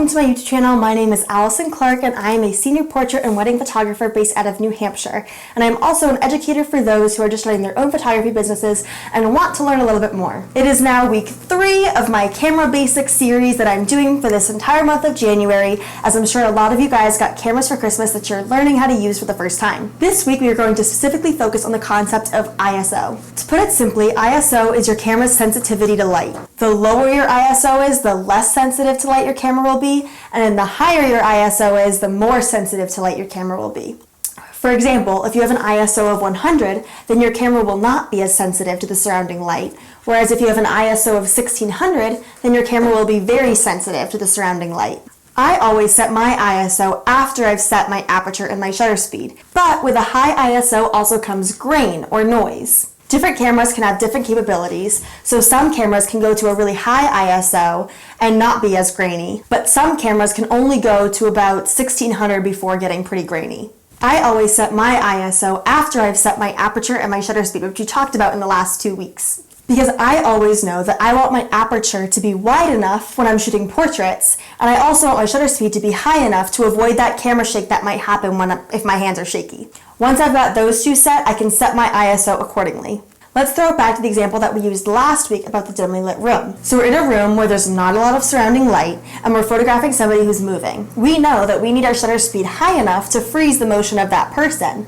welcome to my YouTube channel. My name is Allison Clarke and I am a senior portrait and wedding photographer based out of New Hampshire. And I'm also an educator for those who are just starting their own photography businesses and want to learn a little bit more. It is now week 3 of my camera basics series that I'm doing for this entire month of January, as I'm sure a lot of you guys got cameras for Christmas that you're learning how to use for the first time. This week we are going to specifically focus on the concept of ISO. To put it simply, ISO is your camera's sensitivity to light. The lower your ISO is, the less sensitive to light your camera will be, and then the higher your ISO is, the more sensitive to light your camera will be. For example, if you have an ISO of 100, then your camera will not be as sensitive to the surrounding light, whereas if you have an ISO of 1600, then your camera will be very sensitive to the surrounding light. I always set my ISO after I've set my aperture and my shutter speed, but with a high ISO also comes grain or noise. Different cameras can have different capabilities, so some cameras can go to a really high ISO and not be as grainy, but some cameras can only go to about 1600 before getting pretty grainy. I always set my ISO after I've set my aperture and my shutter speed, which we talked about in the last 2 weeks. Because I always know that I want my aperture to be wide enough when I'm shooting portraits, and I also want my shutter speed to be high enough to avoid that camera shake that might happen if my hands are shaky. Once I've got those two set, I can set my ISO accordingly. Let's throw it back to the example that we used last week about the dimly lit room. So we're in a room where there's not a lot of surrounding light, and we're photographing somebody who's moving. We know that we need our shutter speed high enough to freeze the motion of that person.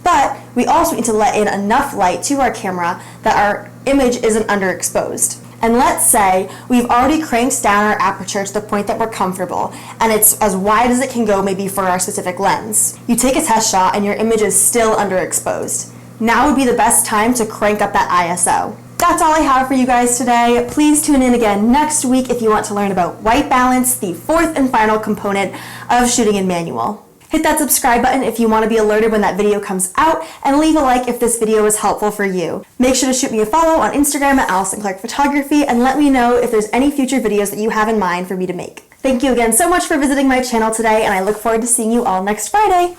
But we also need to let in enough light to our camera that our image isn't underexposed. And let's say we've already cranked down our aperture to the point that we're comfortable, and it's as wide as it can go maybe for our specific lens. You take a test shot and your image is still underexposed. Now would be the best time to crank up that ISO. That's all I have for you guys today. Please tune in again next week if you want to learn about white balance, the fourth and final component of shooting in manual. Hit that subscribe button if you want to be alerted when that video comes out, and leave a like if this video was helpful for you. Make sure to shoot me a follow on Instagram at Allison Clarke Photography, and let me know if there's any future videos that you have in mind for me to make. Thank you again so much for visiting my channel today, and I look forward to seeing you all next Friday.